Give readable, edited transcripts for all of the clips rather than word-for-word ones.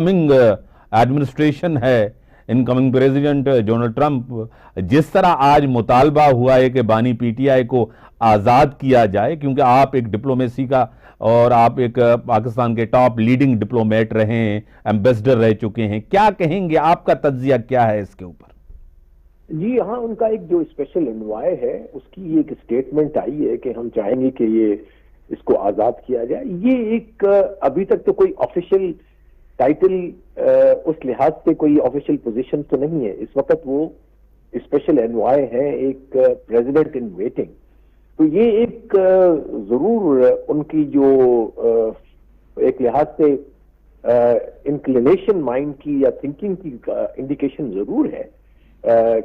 Coming administration है, incoming president Donald Trump, जिस तरह आज मुतालबा हुआ है कि बानी पीटीआई को आज़ाद किया जाए, क्योंकि आप एक डिप्लोमेसी का और आप एक पाकिस्तान के टॉप लीडिंग डिप्लोमेट रहे हैं, एम्बेसडर रह चुके हैं, क्या कहेंगे, आपका तज्जिया क्या है इसके ऊपर? जी हाँ, उनका एक जो स्पेशल एनवॉय है उसकी एक स्टेटमेंट आई है कि हम चाहेंगे कि ये इसको आज़ाद किया जाए। ये एक अभी तक तो कोई ऑफिशियल टाइटल उस लिहाज से कोई ऑफिशियल पोजीशन तो नहीं है। इस वक्त वो स्पेशल एनवॉय है, एक प्रेसिडेंट इन वेटिंग। तो ये एक जरूर उनकी जो एक लिहाज से इंक्लिनेशन माइंड की या थिंकिंग की इंडिकेशन जरूर है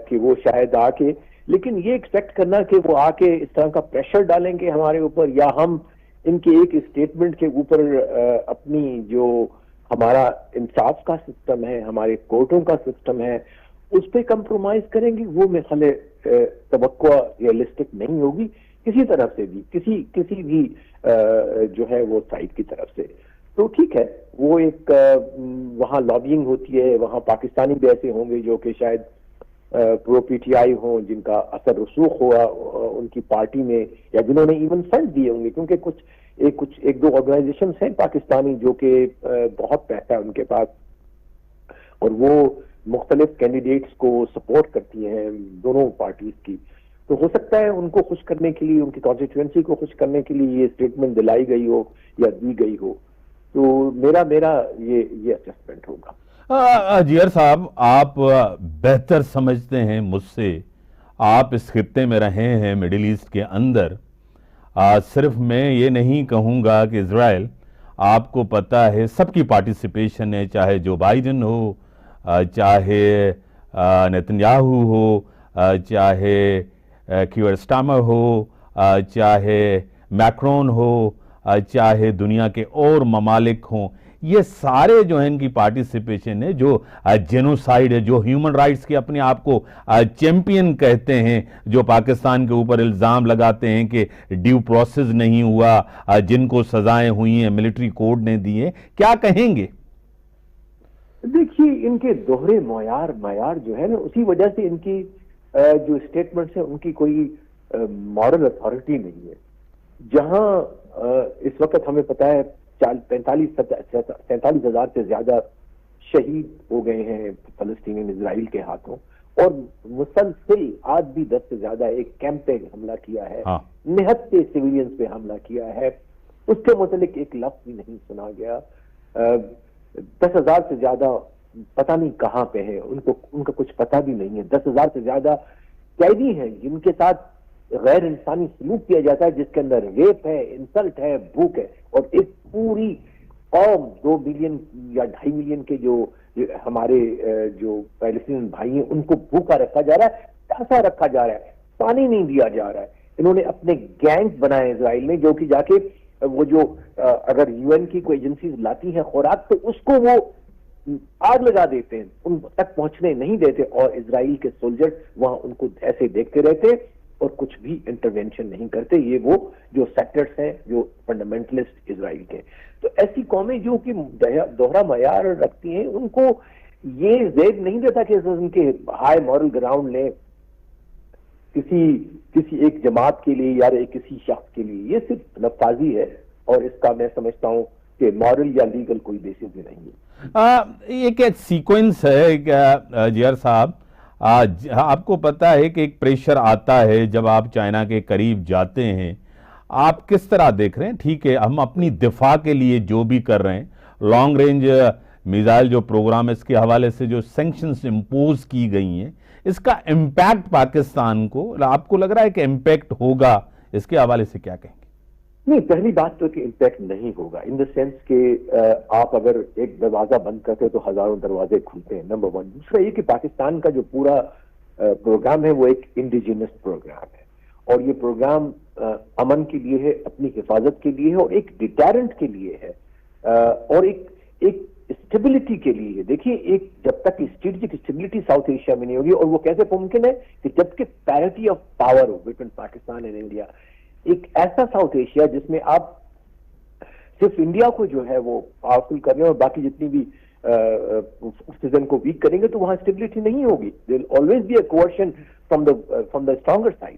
कि वो शायद आके, लेकिन ये एक्सपेक्ट करना कि वो आके इस तरह का प्रेशर डालेंगे हमारे ऊपर या हम इनके एक स्टेटमेंट के ऊपर अपनी जो हमारा इंसाफ का सिस्टम है, हमारे कोर्टों का सिस्टम है, उस पर कंप्रोमाइज करेंगे, वो मेरे ख्याल तवक्को रियलिस्टिक नहीं होगी किसी तरफ से भी, किसी भी जो है वो साइड की तरफ से। तो ठीक है, वो एक वहाँ लॉबिंग होती है, वहाँ पाकिस्तानी भी ऐसे होंगे जो कि शायद प्रो पीटीआई हों, जिनका असर रसूख हुआ उनकी पार्टी में, या जिन्होंने इवन फंड दिए होंगे, क्योंकि कुछ एक दो ऑर्गेनाइजेशंस हैं पाकिस्तानी जो कि बहुत पैसा है उनके पास और वो मुख्तलिफ कैंडिडेट्स को सपोर्ट करती हैं दोनों पार्टीज की। तो हो सकता है उनको खुश करने के लिए, उनकी कॉन्स्टिट्यूएंसी को खुश करने के लिए ये स्टेटमेंट दिलाई गई हो या दी गई हो। तो मेरा ये असेसमेंट होगा। जियर साहब, आप बेहतर समझते हैं मुझसे, आप इस खित्ते में रहे हैं मिडिल ईस्ट के अंदर। सिर्फ मैं ये नहीं कहूँगा कि इजराइल, आपको पता है सबकी पार्टिसिपेशन है, चाहे जो बाइडन हो, चाहे नेतन्याहू हो, चाहे कीयर स्टामर हो, चाहे मैक्रोन हो, चाहे दुनिया के और ममालिक हों, ये सारे जो है इनकी पार्टिसिपेशन है, जो जेनोसाइड है, जो ह्यूमन राइट्स के अपने आप को चैंपियन कहते हैं, जो पाकिस्तान के ऊपर इल्ज़ाम लगाते हैं कि ड्यू प्रोसेस नहीं हुआ, जिनको सजाएं हुई हैं मिलिट्री कोड ने दी है, क्या कहेंगे? देखिए, इनके दोहरे मयार जो है ना, उसी वजह से इनकी जो स्टेटमेंट्स है उनकी कोई मॉरल अथॉरिटी नहीं है। जहां इस वक्त हमें पता है 47,000 से ज्यादा शहीद हो गए हैं फलस्तीनी इजराइल के हाथों, और मुसलसिल आज भी 10 से ज्यादा एक कैंप पे हमला किया है, निहत्ते सिविलियंस पे हमला किया है, उसके मुतालिक एक लफ्ज भी नहीं सुना गया। 10,000 से ज्यादा पता नहीं कहां पे है, उनका कुछ पता भी नहीं है। 10,000 से ज्यादा कैदी हैं जिनके साथ गैर इंसानी सलूक किया जाता है, जिसके अंदर रेप है, इंसल्ट है, भूख है, और एक पूरी कौम 2 मिलियन या 2.5 मिलियन के जो हमारे जो पैलेस्टीनियन भाई हैं उनको भूखा रखा जा रहा है, प्यासा रखा जा रहा है, पानी नहीं दिया जा रहा है। इन्होंने अपने गैंग्स बनाए इजराइल ने, जो कि जाके वो जो अगर यूएन की कोई एजेंसीज लाती हैं खुराक, तो उसको वो आग लगा देते हैं, उन तक पहुंचने नहीं देते, और इजराइल के सोल्जर वहां उनको ऐसे देखते रहते और कुछ भी इंटरवेंशन नहीं करते। ये वो जो सेक्टर्स हैं जो फंडामेंटलिस्ट इजराइल के। तो ऐसी कौमें जो कि दोहरा मयार रखती हैं, उनको ये ज़ेब नहीं देता कि उनके हाई मॉरल ग्राउंड लें किसी एक जमात के लिए या किसी शख्स के लिए। ये सिर्फ नफाजी है, और इसका मैं समझता हूं कि मॉरल या लीगल कोई बेसिस भी नहीं है। एक सीक्वेंस है जियर साहब, आपको पता है कि एक प्रेशर आता है जब आप चाइना के करीब जाते हैं, आप किस तरह देख रहे हैं? ठीक है, हम अपनी दिफा के लिए जो भी कर रहे हैं, लॉन्ग रेंज मिसाइल जो प्रोग्राम है, इसके हवाले से जो सैंक्शंस इम्पोज की गई हैं, इसका इम्पैक्ट पाकिस्तान को आपको लग रहा है कि इम्पैक्ट होगा? इसके हवाले से क्या कहेंगे? नहीं, पहली बात तो कि इम्पैक्ट नहीं होगा, इन द सेंस कि आप अगर एक दरवाजा बंद करते हो तो हजारों दरवाजे खुलते हैं, नंबर 1। दूसरा ये कि पाकिस्तान का जो पूरा प्रोग्राम है वो एक इंडिजिनस प्रोग्राम है, और ये प्रोग्राम अमन के लिए है, अपनी हिफाजत के लिए है, और एक डिटेरेंट के लिए है, और एक स्टेबिलिटी के लिए है। देखिए, एक जब तक स्ट्रेटेजिक स्टेबिलिटी साउथ एशिया में नहीं होगी, और वो कैसे मुमकिन है कि जबकि पैरिटी ऑफ पावर हो बिटवीन पाकिस्तान एंड इंडिया, एक ऐसा साउथ एशिया जिसमें आप सिर्फ इंडिया को जो है वो पावरफुल कर रहे हैं और बाकी जितनी भी سٹیزن کو ویک کریں گے تو وہاں اسٹیبلٹی نہیں ہوگی. There will always be a coercion from the stronger side.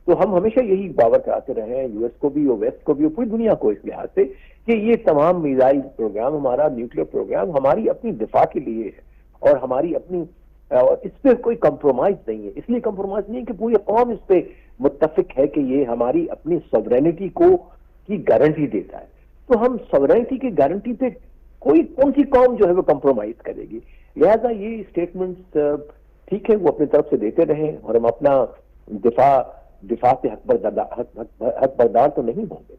تو ہم ہمیشہ یہی باور کراتے رہے ہیں یو ایس کو بھی اور ویسٹ کو بھی اور پوری دنیا کو اس لحاظ سے کہ یہ تمام میزائل پروگرام, ہمارا نیوکلیر پروگرام ہماری اپنی دفاع کے لیے ہے اور ہماری اپنی, اور اس پہ کوئی کمپرومائز نہیں ہے. اس لیے کمپرومائز نہیں کہ پوری قوم اس پہ متفق ہے کہ یہ ہماری اپنی سوورینٹی کی گارنٹی دیتا ہے. تو ہم سوورینٹی کی گارنٹی پہ کون سی قوم جو ہے وہ کمپرومائز کرے گی. لہذا یہ اسٹیٹمنٹس ٹھیک ہے وہ اپنی طرف سے دیتے رہیں اور ہم اپنا دفاع سے حق بردار تو نہیں ہوں گے.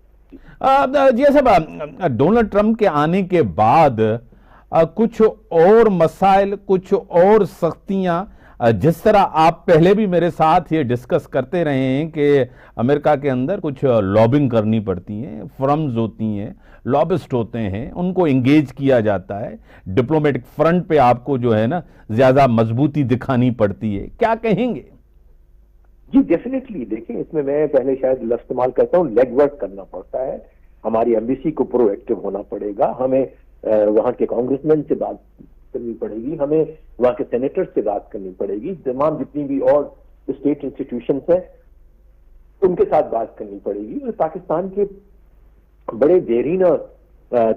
جی صاحب, ڈونلڈ ٹرمپ کے آنے کے بعد کچھ اور مسائل, کچھ اور سختیاں, جس طرح آپ پہلے بھی میرے ساتھ یہ ڈسکس کرتے رہے ہیں کہ امریکہ کے اندر کچھ لابنگ کرنی پڑتی ہیں, فرمز ہوتی ہیں, لابسٹ ہوتے ہیں, ان کو انگیج کیا جاتا ہے, ڈپلومیٹک فرنٹ پہ آپ کو جو ہے نا زیادہ مضبوطی دکھانی پڑتی ہے, کیا کہیں گے؟ جی ڈیفینیٹلی, دیکھیں اس میں پہلے شاید لفظ استعمال کرتا ہوں, لیگ ورک کرنا پڑتا ہے. ہماری ایمبیسی کو پرو ایکٹیو ہونا پڑے گا, ہمیں وہاں کے کانگریس مین سے بات کرنی پڑے گی, ہمیں وہاں کے سینیٹر سے بات کرنی پڑے گی, تمام جتنی بھی اور اسٹیٹ انسٹیٹیوشنس ہیں ان کے ساتھ بات کرنی پڑے گی. اور پاکستان کے بڑے دیرینہ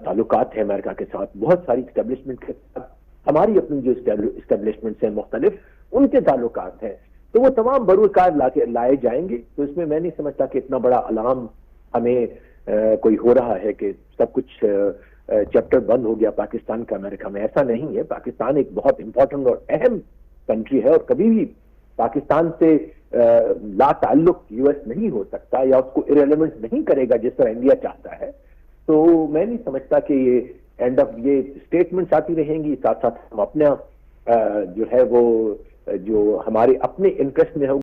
تعلقات ہیں امریکہ کے ساتھ, بہت ساری اسٹیبلشمنٹ کے ساتھ, ہماری اپنی جو اسٹیبلشمنٹس ہیں مختلف ان کے تعلقات ہیں, تو وہ تمام بروکار لائے جائیں گے. تو اس میں میں نہیں سمجھتا کہ اتنا بڑا الارم ہمیں کوئی ہو رہا ہے کہ سب کچھ چیپٹر بند ہو گیا پاکستان کا امریکہ میں. ایسا نہیں ہے. پاکستان ایک بہت امپورٹنٹ اور اہم کنٹری ہے اور کبھی بھی پاکستان سے لا تعلق یو ایس نہیں ہو سکتا یا اس کو ایرریلیونٹ نہیں کرے گا جس طرح انڈیا چاہتا ہے. تو میں نہیں سمجھتا کہ یہ اینڈ آف یہ اسٹیٹمنٹس آتی رہیں گی, ساتھ ساتھ ہم اپنا جو ہے وہ جو ہمارے اپنے انٹرسٹ میں ہو